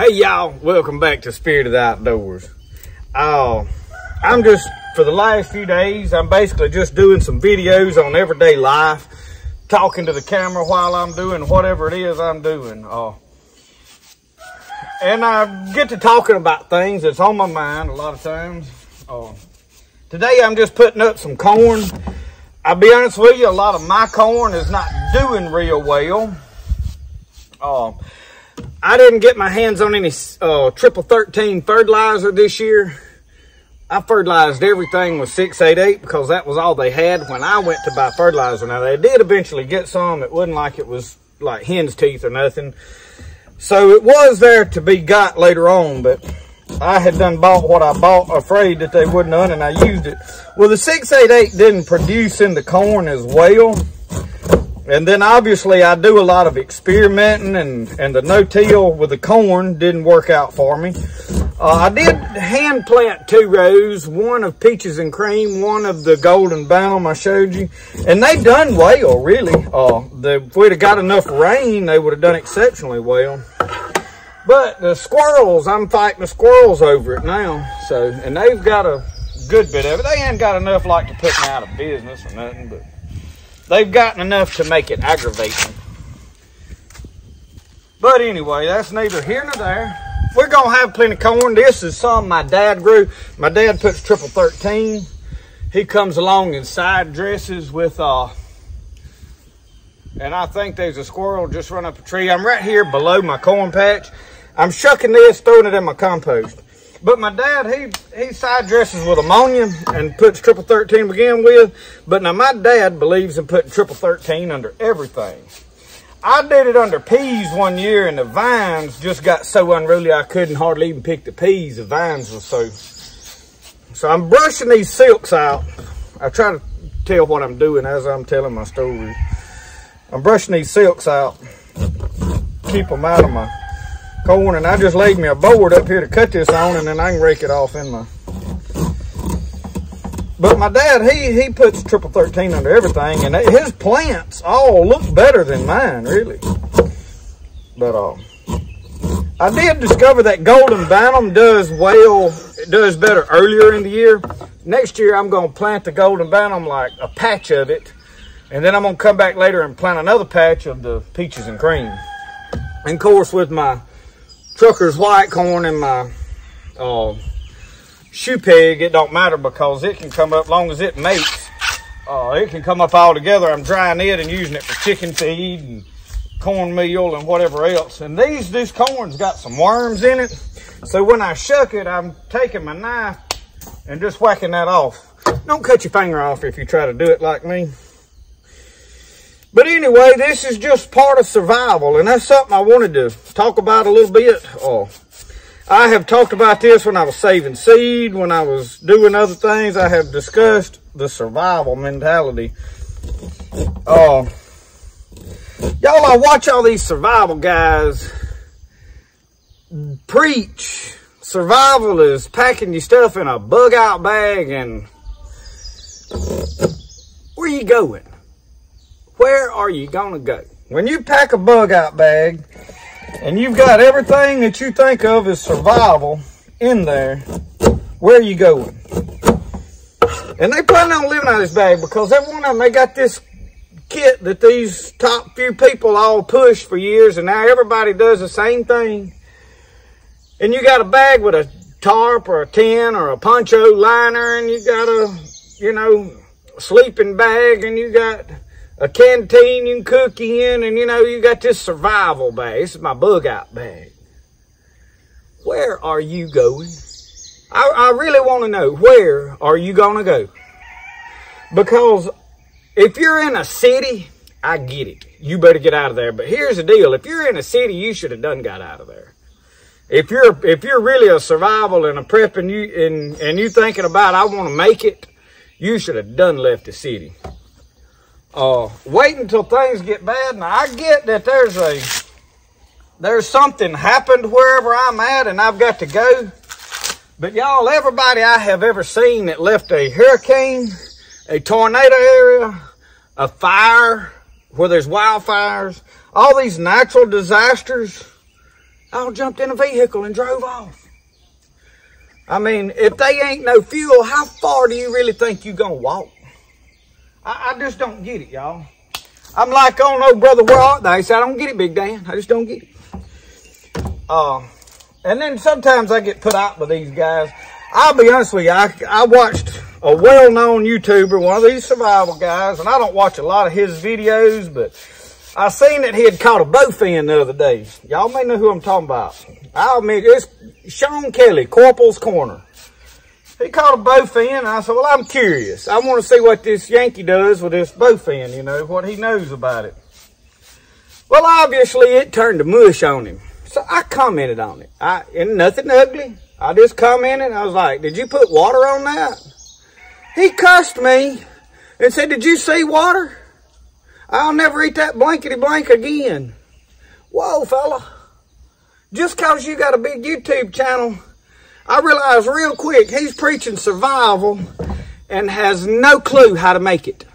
Hey y'all, welcome back to Spirit of the Outdoors. I'm just, for the last few days, I'm basically just doing some videos on everyday life, talking to the camera while I'm doing whatever it is I'm doing. And I get to talking about things that's on my mind a lot of times. Today I'm just putting up some corn. I'll be honest with you, a lot of my corn is not doing real well. I didn't get my hands on any triple 13 fertilizer this year. I fertilized everything with 688 because that was all they had when I went to buy fertilizer. Now they did eventually get some. It wasn't like it was like hen's teeth or nothing. So it was there to be got later on, but I had done bought what I bought, afraid that they wouldn't run, and I used it. Well, the 688 didn't produce in the corn as well. And then obviously I do a lot of experimenting, and the no-till with the corn didn't work out for me. I did hand plant 2 rows, one of peaches and cream, one of the golden bantam I showed you. And they done well, really. If we'd have got enough rain, they would have done exceptionally well. But the squirrels, I'm fighting the squirrels over it now. So, and they've got a good bit of it. They ain't got enough like to put me out of business or nothing, but they've gotten enough to make it aggravating. But anyway, that's neither here nor there. We're going to have plenty of corn. This is some my dad grew. My dad puts triple 13. He comes along in side dresses with, and I think there's a squirrel just run up a tree. I'm right here below my corn patch. I'm shucking this, throwing it in my compost. But my dad, he side dresses with ammonia and puts triple 13 to begin with. But now my dad believes in putting triple 13 under everything. I did it under peas one year, and the vines just got so unruly I couldn't hardly even pick the peas. The vines were so I'm brushing these silks out. I try to tell what I'm doing as I'm telling my story. I'm brushing these silks out, keep them out of my corn, and I just laid me a board up here to cut this on, and then I can rake it off in my. But my dad, he puts triple 13 under everything, and his plants all look better than mine, really. But I did discover that golden bantam does well. It does better earlier in the year. Next year, I'm going to plant the golden bantam, like a patch of it, and then I'm going to come back later and plant another patch of the peaches and cream. And of course, with my trucker's white corn and my shoe peg, it don't matter because it can come up long as it mates. It can come up all together. I'm drying it and using it for chicken feed and cornmeal and whatever else. And this corn's got some worms in it. So when I shuck it, I'm taking my knife and just whacking that off. Don't cut your finger off if you try to do it like me. But anyway, this is just part of survival, and that's something I wanted to talk about a little bit. I have talked about this when I was saving seed, when I was doing other things. I have discussed the survival mentality. Y'all, I watch all these survival guys preach. Survival is packing your stuff in a bug out bag, and where you going? Where are you gonna go? When you pack a bug out bag and you've got everything that you think of as survival in there, where are you going? And they plan on living out of this bag because every one of them, they got this kit that these top few people all pushed for years, and now everybody does the same thing. And you got a bag with a tarp or a tent or a poncho liner, and you got a, sleeping bag, and you got a canteen you can cook in, and you got this survival bag. This is my bug out bag. where are you going? I really want to know, where are you going to go? Because if you're in a city, I get it. You better get out of there. But here's the deal. If you're in a city, you should have done got out of there. If you're really a survival and a prep and you thinking about, I want to make it, you should have done left the city. Wait until things get bad. Now I get that there's something happened wherever I'm at and I've got to go. But y'all, everybody I have ever seen that left a hurricane, a tornado area, a fire where there's wildfires, all these natural disasters, all jumped in a vehicle and drove off. I mean, if they ain't no fuel, how far do you really think you gonna walk? I just don't get it, y'all. I'm like, oh no, brother, where art thou? He said, I don't get it, Big Dan. I just don't get it. And then sometimes I get put out by these guys. I'll be honest with you, I watched a well-known YouTuber, one of these survival guys, and I don't watch a lot of his videos, but I seen that he had caught a bowfin the other day. Y'all may know who I'm talking about. I'll admit, it's Sean Kelly, Corporal's Corner. He caught a bowfin, and I said, well, I'm curious. I want to see what this Yankee does with this bowfin, you know, what he knows about it. Well, obviously, it turned to mush on him. So I commented on it. And nothing ugly. I just commented. I was like, did you put water on that? He cussed me and said, did you see water? I'll never eat that blankety blank again. Whoa, fella. Just because you got a big YouTube channel, I realized real quick he's preaching survival and has no clue how to make it.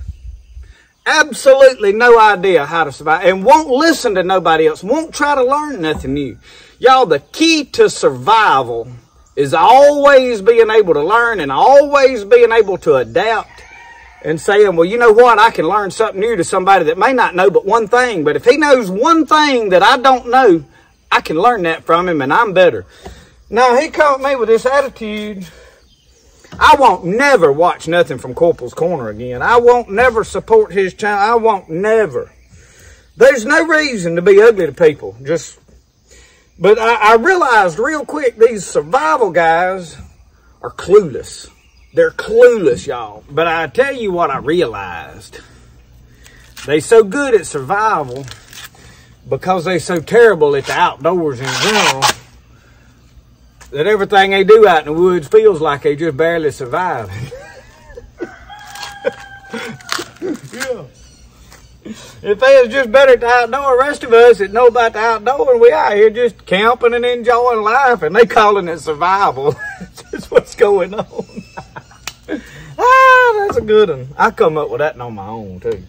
Absolutely no idea how to survive and won't listen to nobody else, won't try to learn nothing new. Y'all, the key to survival is always being able to learn and always being able to adapt and saying, well, you know what? I can learn something new to somebody that may not know but one thing. But if he knows one thing that I don't know, I can learn that from him and I'm better. Now, he come at me with this attitude. I won't never watch nothing from Corporal's Corner again. I won't never support his channel. I won't never. There's no reason to be ugly to people. But I realized real quick these survival guys are clueless. They're clueless, y'all. But I tell you what I realized. They so good at survival because they so terrible at the outdoors in general that everything they do out in the woods feels like they just barely survive. Yeah. If they was just better at the outdoor, the rest of us that know about the outdoor, and we out here just camping and enjoying life, and they calling it survival. That's what's going on. That's a good one. I come up with that on my own, too.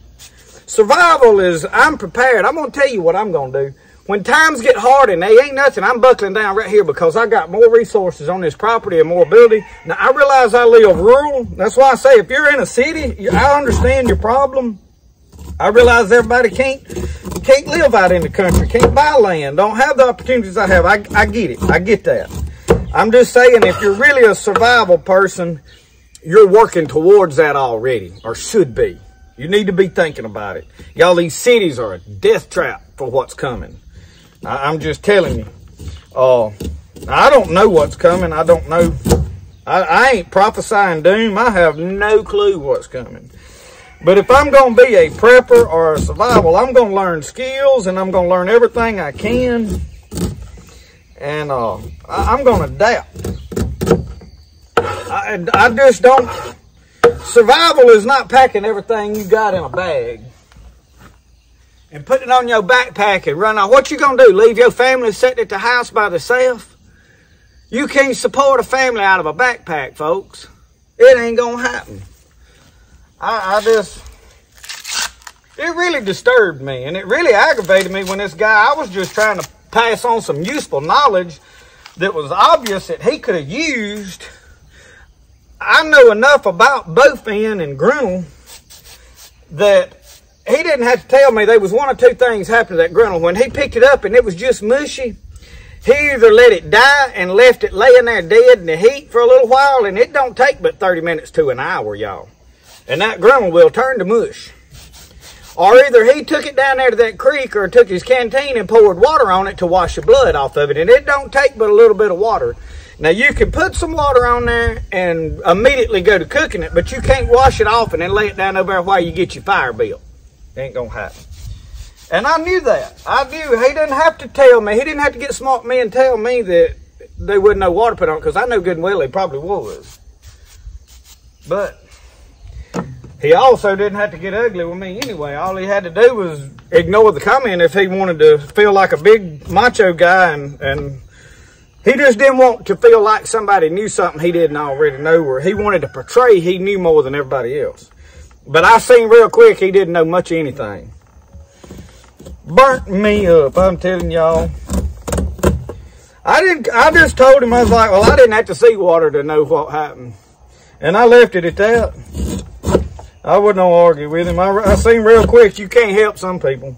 Survival is, I'm prepared. I'm going to tell you what I'm going to do. When times get hard and they ain't nothing, I'm buckling down right here because I got more resources on this property and more ability. Now, I realize I live rural. That's why I say if you're in a city, I understand your problem. I realize everybody can't live out in the country, can't buy land, don't have the opportunities I have. I get it. I get that. I'm just saying if you're really a survival person, you're working towards that already, or should be. You need to be thinking about it. Y'all, these cities are a death trap for what's coming. I'm just telling you. I don't know what's coming. I don't know. I ain't prophesying doom. I have no clue what's coming. But if I'm going to be a prepper or a survival, I'm going to learn skills and I'm going to learn everything I can. And I'm going to adapt. I just don't. Survival is not packing everything you got in a bag and putting it on your backpack and run off. What you going to do? Leave your family sitting at the house by themselves? You can't support a family out of a backpack, folks. It ain't going to happen. It really disturbed me and it really aggravated me when this guy, I was just trying to pass on some useful knowledge that was obvious that he could have used. I know enough about bowfin and grinnell that he didn't have to tell me there was one or two things happened to that grinnell. When he picked it up and it was just mushy, he either let it die and left it laying there dead in the heat for a little while, and it don't take but 30 minutes to an hour, y'all. And that grinnell will turn to mush. Or either he took it down there to that creek or took his canteen and poured water on it to wash the blood off of it. And it don't take but a little bit of water. Now, you can put some water on there and immediately go to cooking it, but you can't wash it off and then lay it down over there while you get your fire built. It ain't going to happen. And I knew that. I knew. He didn't have to tell me. He didn't have to get smart me and tell me that there wasn't no water put on it, because I know good and well he probably was. But he also didn't have to get ugly with me anyway. All he had to do was ignore the comment if he wanted to feel like a big macho guy, and he just didn't want to feel like somebody knew something he didn't already know, or he wanted to portray he knew more than everybody else. But I seen real quick he didn't know much of anything. Burnt me up, I'm telling y'all. I just told him, I was like, well, I didn't have to see water to know what happened. And I left it at that. I wouldn't argue with him. I seen real quick you can't help some people.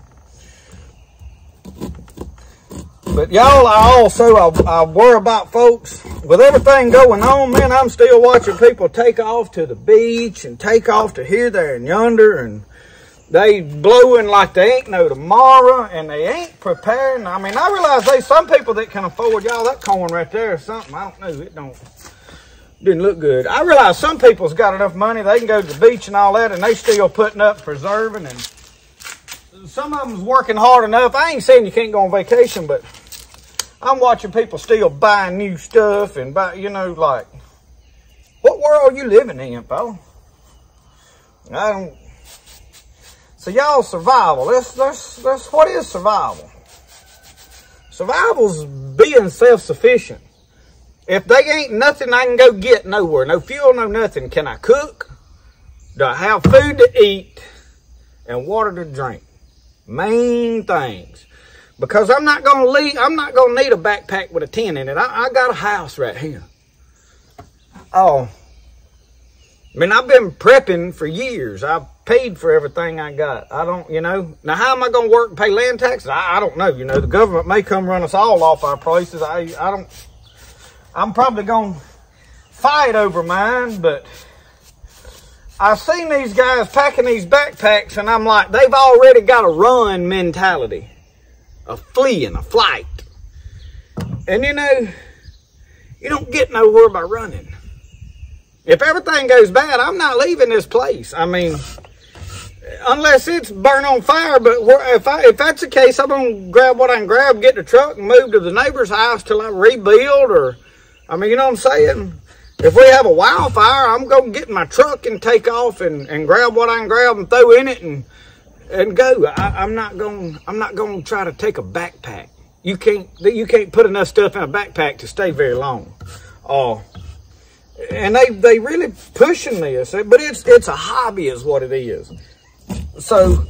But y'all, I worry about folks. With everything going on, man, I'm still watching people take off to the beach and take off to here, there, and yonder. And they blowing like they ain't no tomorrow, and they ain't preparing. I mean, I realize there's some people that can afford, y'all, that corn right there or something. I don't know. Didn't look good. I realize some people's got enough money, they can go to the beach and all that, and they still putting up, preserving, and some of them's working hard enough. I ain't saying you can't go on vacation, but I'm watching people still buying new stuff and buy, you know, like, what world are you living in, Paul? I don't. So y'all, survival. That's what is survival. Survival's being self-sufficient. If they ain't nothing I can go get nowhere, no fuel, no nothing, can I cook? Do I have food to eat and water to drink? Main things. Because I'm not gonna need a backpack with a tent in it. I got a house right here. Oh, I mean, I've been prepping for years. I've paid for everything I got. I don't, you know. Now, how am I going to work and pay land taxes? I don't know. You know, the government may come run us all off our places. I'm probably going to fight over mine, but I've seen these guys packing these backpacks, and I'm like, they've already got a run mentality, a flee and a flight. And, you know, you don't get nowhere by running. If everything goes bad, I'm not leaving this place. I mean, unless it's burnt on fire. But if that's the case, I'm going to grab what I can grab, get in the truck, and move to the neighbor's house till I rebuild. Or, I mean, you know what I'm saying? If we have a wildfire, I'm going to get in my truck and take off and grab what I can grab and throw in it and go. I'm not going to try to take a backpack. You can't put enough stuff in a backpack to stay very long. And they really pushing this, but it's a hobby is what it is. So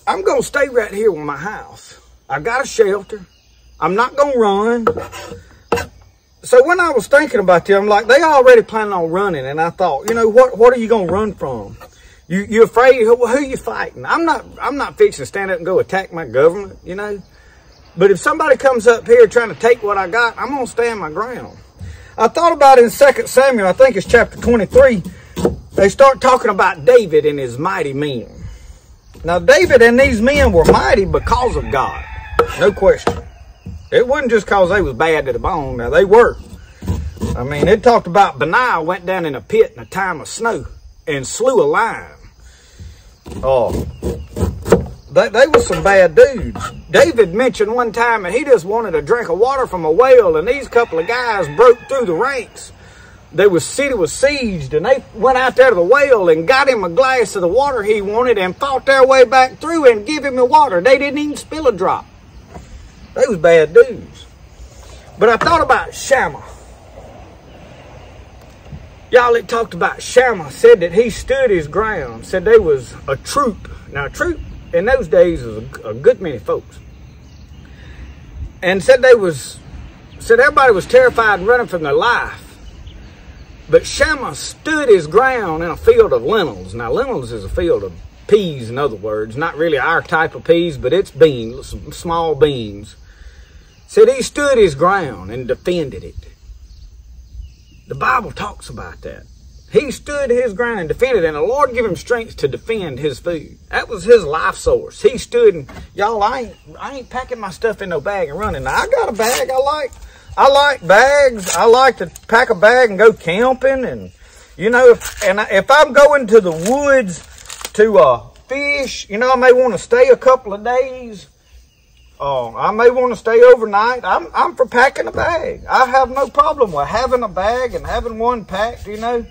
I'm going to stay right here with my house. I got a shelter. I'm not going to run. So when I was thinking about them, like, they already planning on running, and I thought, you know, what are you going to run from? You afraid? Who you fighting? I'm not fixing to stand up and go attack my government, you know. But if somebody comes up here trying to take what I got, I'm going to stand my ground. I thought about it in 2 Samuel, I think it's chapter 23. They start talking about David and his mighty men. Now, David and these men were mighty because of God. No question. It wasn't just because they was bad to the bone. Now, they were. I mean, it talked about Benaiah went down in a pit in a time of snow and slew a lion. They were some bad dudes. David mentioned one time that he just wanted a drink of water from a well, and these couple of guys broke through the ranks. The city was sieged, and they went out there to the well and got him a glass of the water he wanted and fought their way back through and give him the water. They didn't even spill a drop. They was bad dudes. But I thought about Shammah. Y'all, it talked about Shammah, said that he stood his ground, said they was a troop. Now, a troop in those days was a good many folks. And said everybody was terrified and running from their life. But Shammah stood his ground in a field of lentils. Now, lentils is a field of peas, in other words. Not really our type of peas, but it's beans, small beans. Said he stood his ground and defended it. The Bible talks about that. He stood his ground and defended, and the Lord gave him strength to defend his food. That was his life source. He stood, and y'all, I ain't packing my stuff in no bag and running. Now, I got a bag. I like bags. I like to pack a bag and go camping, and you know, if I'm going to the woods to fish, you know, I may want to stay a couple of days. I may want to stay overnight. I'm for packing a bag. I have no problem with having a bag and having one packed, you know.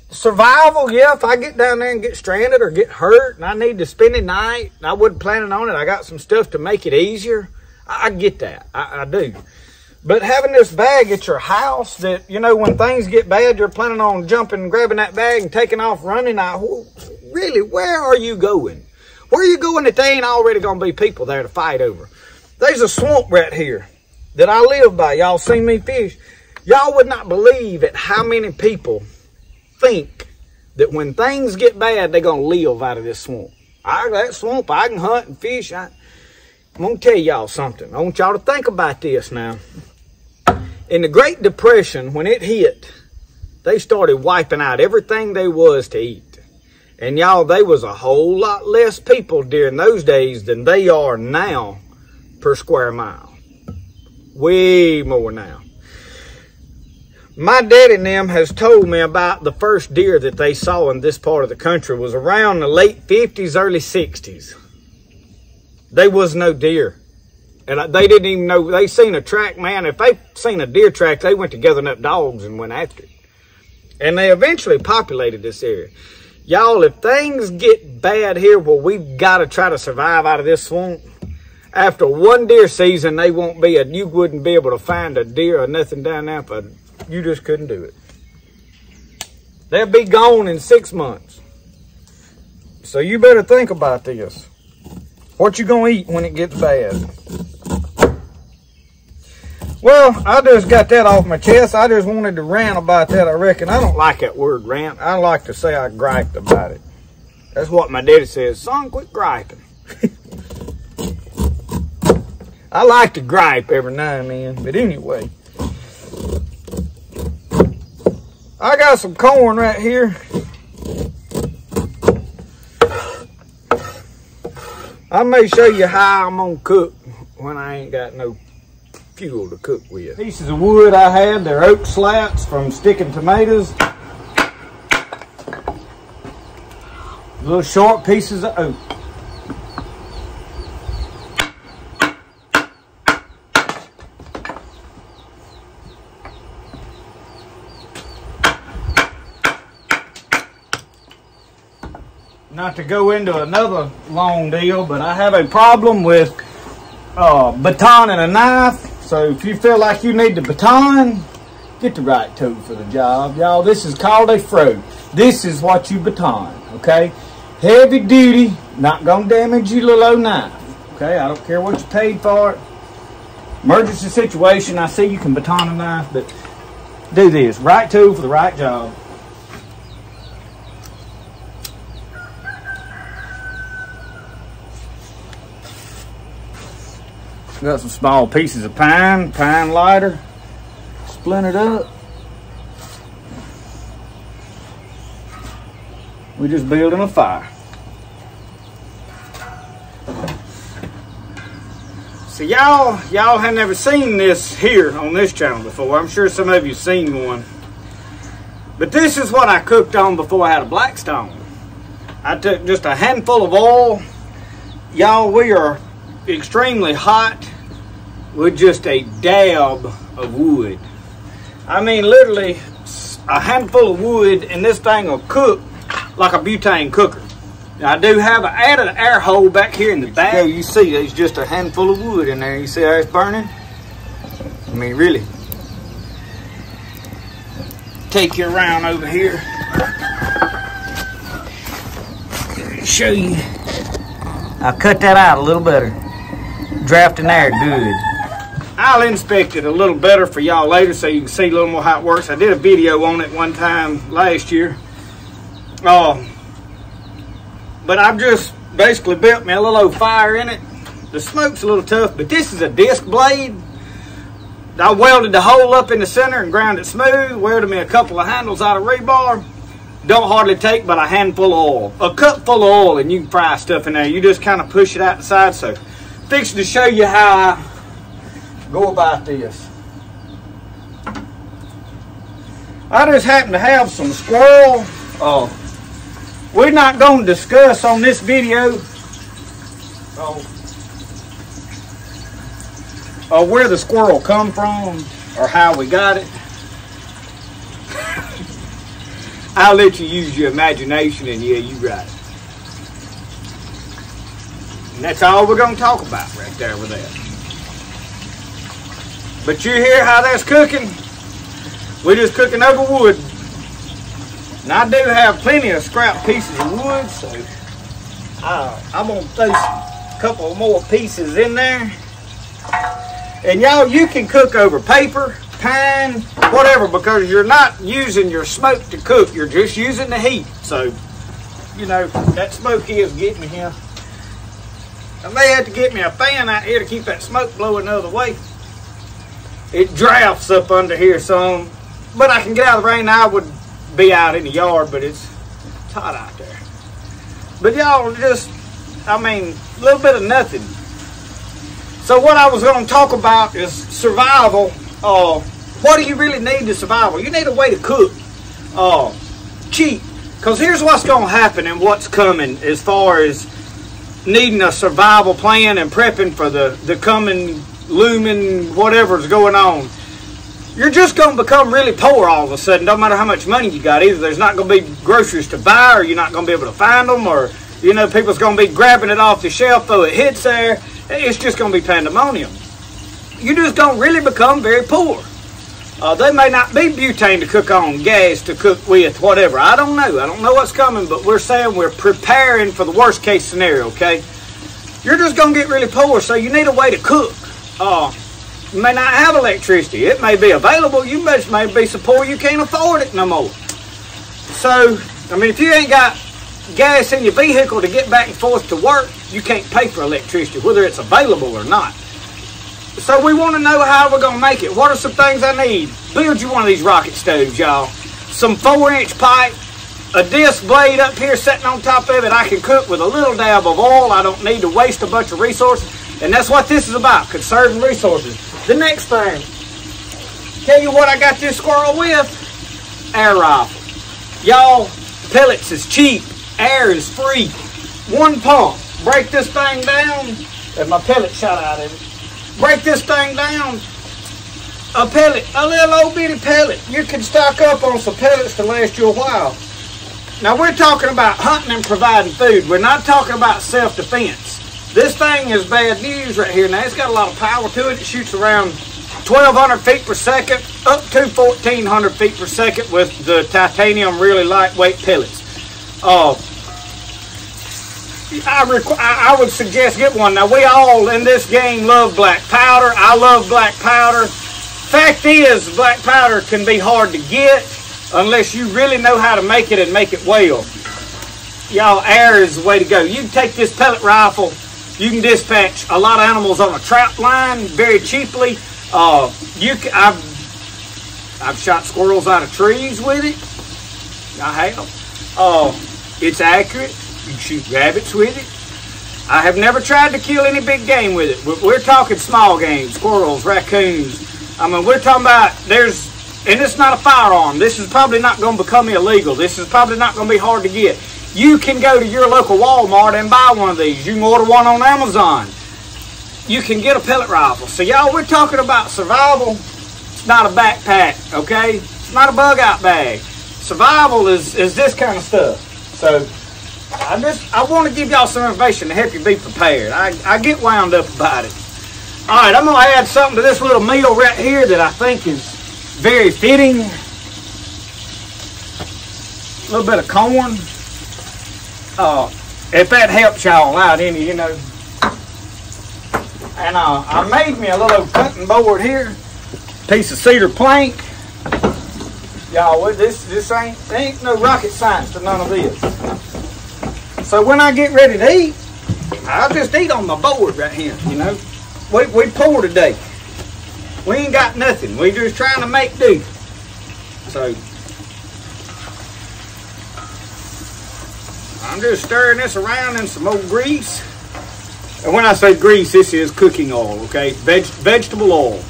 Survival, yeah, if I get down there and get stranded or get hurt and I need to spend the night and I wasn't planning on it, I got some stuff to make it easier. I get that. I do. But having this bag at your house that, you know, when things get bad, you're planning on jumping and grabbing that bag and taking off running. Really, where are you going? Where are you going that there ain't already going to be people there to fight over? There's a swamp right here that I live by. Y'all seen me fish. Y'all would not believe at how many people think that when things get bad, they're going to live out of this swamp. That swamp, I can hunt and fish. I'm going to tell y'all something. I want y'all to think about this now. In the Great Depression, when it hit, they started wiping out everything there was to eat. And y'all, there was a whole lot less people during those days than they are now per square mile. Way more now. My daddy and them has told me about the first deer that they saw in this part of the country was around the late 50s, early 60s. There was no deer. And they didn't even know, they seen a track, man. If they seen a deer track, they went to gathering up dogs and went after it. And they eventually populated this area. Y'all, if things get bad here, well, we've got to try to survive out of this swamp. After one deer season, they won't be you wouldn't be able to find a deer or nothing down there, but you just couldn't do it. They'll be gone in 6 months. So you better think about this. What you gonna eat when it gets bad? Well, I just got that off my chest. I just wanted to rant about that, I reckon. I don't like that word rant. I like to say I griped about it. That's what my daddy says. Son, quit griping. I like to gripe every now and then. But anyway. I got some corn right here. I may show you how I'm gonna cook when I ain't got no fuel to cook with. Pieces of wood I had, they're oak slats from sticking tomatoes. Little short pieces of oak. Not to go into another long deal, but I have a problem with baton and a knife. So if you feel like you need the baton, get the right tool for the job. Y'all, this is called a fro. This is what you baton, okay? Heavy duty, not gonna damage your little old knife, okay? I don't care what you paid for it. Emergency situation, I see you can baton a knife, but do this. Right tool for the right job. Got some small pieces of pine lighter, splintered up. We're just building a fire. So y'all have never seen this here on this channel before. I'm sure some of you seen one. But this is what I cooked on before I had a Blackstone. I took just a handful of oil. Y'all, we are extremely hot with just a dab of wood. I mean, literally a handful of wood and this thing will cook like a butane cooker. Now, I do have added an air hole back here in the back. So you see there's just a handful of wood in there. You see how it's burning? I mean, really. Take you around over here. Show you. I'll cut that out a little better. Drafting air good. I'll inspect it a little better for y'all later so you can see a little more how it works. I did a video on it one time last year. But I've just basically built me a little old fire in it. The smoke's a little tough, but this is a disc blade. I welded the hole up in the center and ground it smooth. Welded me a couple of handles out of rebar. don't hardly take but a handful of oil. A cup full of oil, and you can fry stuff in there. You just kind of push it out the side. So, fixing to show you how I go about this. I just happen to have some squirrel. We're not going to discuss on this video where the squirrel come from or how we got it. I'll let you use your imagination, and yeah, you right. And that's all we're going to talk about right there with that. But you hear how that's cooking? We're just cooking over wood. And I do have plenty of scrap pieces of wood, so I'm going to throw a couple more pieces in there. And y'all, you can cook over paper, pine, whatever, because you're not using your smoke to cook. You're just using the heat. So, you know, that smoke is getting me here. I may have to get me a fan out here to keep that smoke blowing the other way. It drafts up under here some, but I can get out of the rain. I would be out in the yard, but it's hot out there. But y'all, just, I mean, a little bit of nothing. So what I was going to talk about is survival. What do you really need to survive? You need a way to cook cheap. Because here's what's going to happen and what's coming as far as needing a survival plan and prepping for the coming looming whatever's going on. You're just going to become really poor all of a sudden. Don't matter how much money you got. Either there's not going to be groceries to buy, or you're not going to be able to find them, or, you know, people's going to be grabbing it off the shelf though it hits there. It's just going to be pandemonium. You just don't really become very poor. There may not be butane to cook on, gas to cook with, whatever. I don't know. I don't know what's coming, but we're saying we're preparing for the worst case scenario, okay? You're just going to get really poor, so you need a way to cook. You may not have electricity. It may be available. You may be so poor you can't afford it no more. So, I mean, if you ain't got gas in your vehicle to get back and forth to work, you can't pay for electricity, whether it's available or not. So we want to know how we're going to make it. What are some things I need? Build you one of these rocket stoves, y'all. Some 4-inch pipe, a disc blade up here sitting on top of it. I can cook with a little dab of oil. I don't need to waste a bunch of resources. And that's what this is about, conserving resources. The next thing, tell you what I got this squirrel with? Air rifle. Y'all, pellets is cheap. Air is free. One pump. Break this thing down. There's my pellet shot out of it. Break this thing down. A pellet, a little old bitty pellet. You can stock up on some pellets to last you a while. Now we're talking about hunting and providing food. We're not talking about self-defense. This thing is bad news right here. Now it's got a lot of power to it. It shoots around 1,200 feet per second, up to 1,400 feet per second with the titanium really lightweight pellets. I would suggest get one. Now we all in this game love black powder. I love black powder. Fact is, black powder can be hard to get unless you really know how to make it and make it well. Y'all, air is the way to go. You can take this pellet rifle. You can dispatch a lot of animals on a trap line very cheaply. I've shot squirrels out of trees with it. I have. It's accurate. You can shoot rabbits with it. I have never tried to kill any big game with it. We're talking small game, squirrels, raccoons. I mean, we're talking about and it's not a firearm. This is probably not going to become illegal. This is probably not going to be hard to get. You can go to your local Walmart and buy one of these. You can order one on Amazon. You can get a pellet rifle. So y'all, we're talking about survival. It's not a backpack, okay? It's not a bug out bag. Survival is this kind of stuff. So I want to give y'all some information to help you be prepared. I get wound up about it. All right, I'm going to add something to this little meal right here that I think is very fitting. A little bit of corn. If that helps y'all out any, you know. And I made me a little cutting board here. Piece of cedar plank. Y'all, this ain't no rocket science to none of this. So when I get ready to eat, I'll just eat on my board right here, you know. We poor today. We ain't got nothing. We just trying to make do. So I'm just stirring this around in some old grease. And when I say grease, this is cooking oil, okay? Vegetable oil.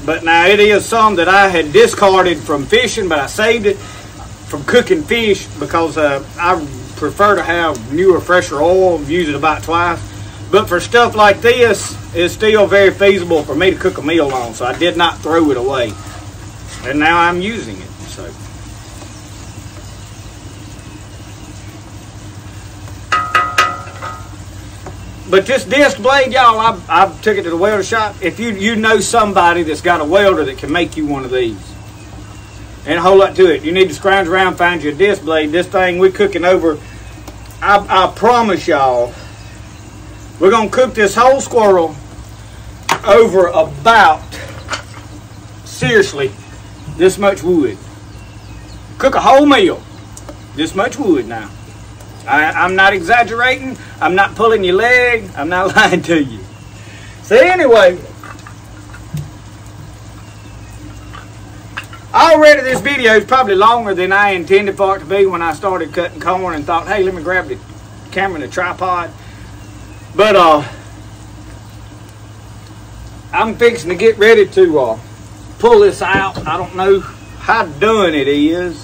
But now it is some that I had discarded from fishing, but I saved it from cooking fish because I prefer to have newer, fresher oil, use it about twice. But for stuff like this, it's still very feasible for me to cook a meal on, so I did not throw it away. And now I'm using it, so. But this disc blade, y'all, I took it to the welder shop. If you know somebody that's got a welder that can make you one of these, ain't a whole lot to it. You need to scrounge around, find you a disc blade. This thing we're cooking over, I promise y'all, we're gonna cook this whole squirrel over about, seriously, this much wood. Cook a whole meal, this much wood now. I'm not exaggerating. I'm not pulling your leg. I'm not lying to you. So anyway, already this video is probably longer than I intended for it to be when I started cutting corn and thought, hey, let me grab the camera and the tripod. But I'm fixing to get ready to pull this out. I don't know how done it is.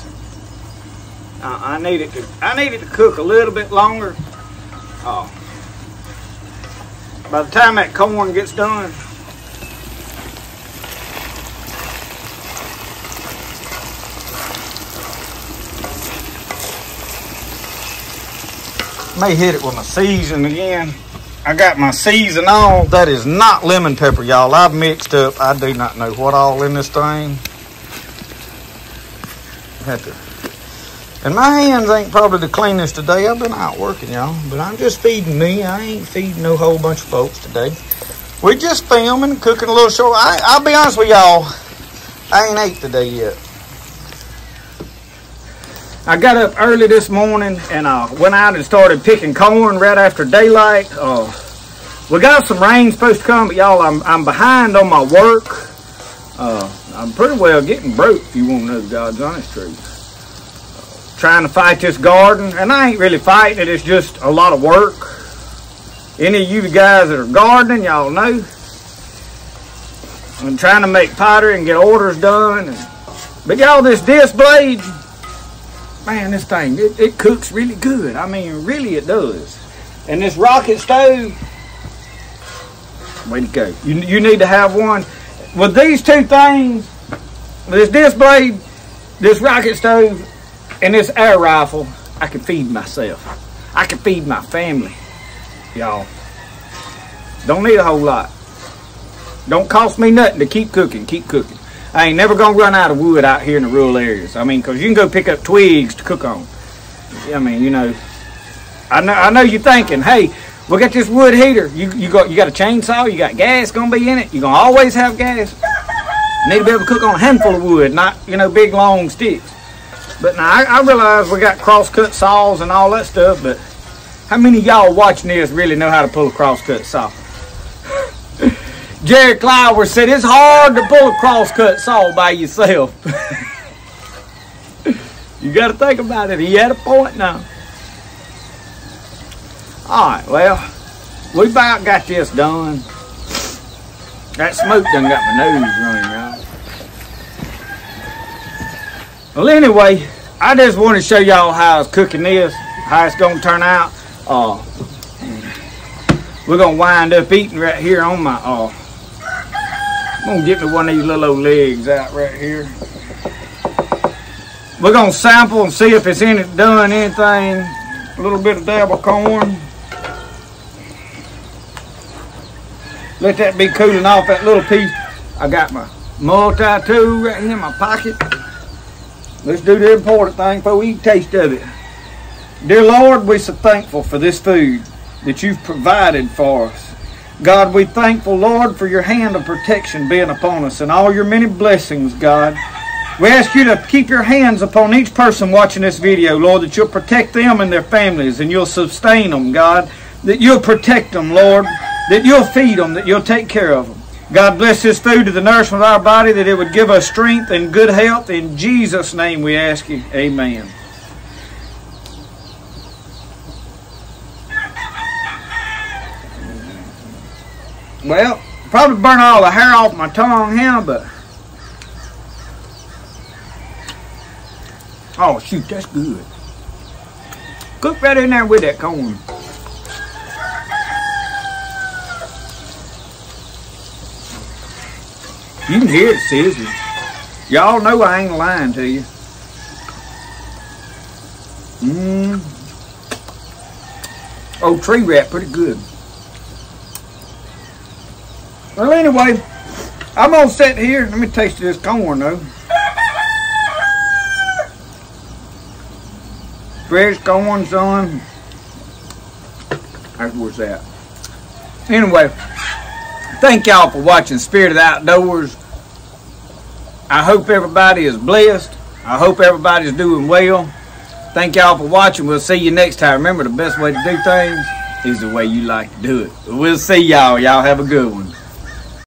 I need it to cook a little bit longer. By the time that corn gets done, may hit it with my season again. I got my season on. That is not lemon pepper, y'all. I've mixed up. I do not know what all in this thing. And my hands ain't probably the cleanest today. I've been out working, y'all. But I'm just feeding me. I ain't feeding no whole bunch of folks today. We're just filming, cooking a little short. I'll be honest with y'all, I ain't ate today yet. I got up early this morning and went out and started picking corn right after daylight. We got some rain supposed to come, but y'all, I'm behind on my work. I'm pretty well getting broke, if you want to know God's honest truth. Trying to fight this garden, and I ain't really fighting it, it's just a lot of work. Any of you guys that are gardening, y'all know. I'm trying to make pottery and get orders done. But y'all, this disc blade, man, this thing, it cooks really good. I mean, really it does. And this rocket stove, way to go. You need to have one. With these two things, this disc blade, this rocket stove, and this air rifle, I can feed myself. I can feed my family, y'all. Don't need a whole lot. Don't cost me nothing to keep cooking, I ain't never gonna run out of wood out here in the rural areas. I mean, cause you can go pick up twigs to cook on. I mean, you know, I know you're thinking, hey, we got this wood heater. You got a chainsaw, you got gas gonna be in it. You're gonna always have gas. Need to be able to cook on a handful of wood, not, you know, big long sticks. But now I realize we got cross-cut saws and all that stuff, but how many of y'all watching this really know how to pull a cross-cut saw? Jerry Clywer said it's hard to pull a cross-cut saw by yourself. You got to think about it. He had a point now. All right, well, we about got this done. That smoke done got my nose running, y'all. Well, anyway, I just want to show y'all how I was cooking this, how it's going to turn out. We're going to wind up eating right here on my, I'm going to get me one of these little old legs out right here. We're going to sample and see if it's done anything. A little bit of dab of corn. Let that be cooling off that little piece. I got my multi-tool right here in my pocket. Let's do the important thing before we eat a taste of it. Dear Lord, we're so thankful for this food that you've provided for us. God, we're thankful, Lord, for your hand of protection being upon us and all your many blessings, God. We ask you to keep your hands upon each person watching this video, Lord, that you'll protect them and their families and you'll sustain them, God. That you'll protect them, Lord. That you'll feed them, that you'll take care of them. God bless this food to the nourishment of our body, that it would give us strength and good health. In Jesus' name we ask you, amen. Well, probably burn all the hair off my tongue here, but oh shoot, that's good. Cook right in there with that corn. You can hear it sizzling. Y'all know I ain't lying to you. Oh, tree rat, pretty good. Well, anyway, I'm gonna sit here. Let me taste this corn though. Fresh corn, son. That's where it's at. Anyway, thank y'all for watching Spirited Outdoors. I hope everybody is blessed. I hope everybody's doing well. Thank y'all for watching. We'll see you next time. Remember, the best way to do things is the way you like to do it. We'll see y'all. Y'all have a good one.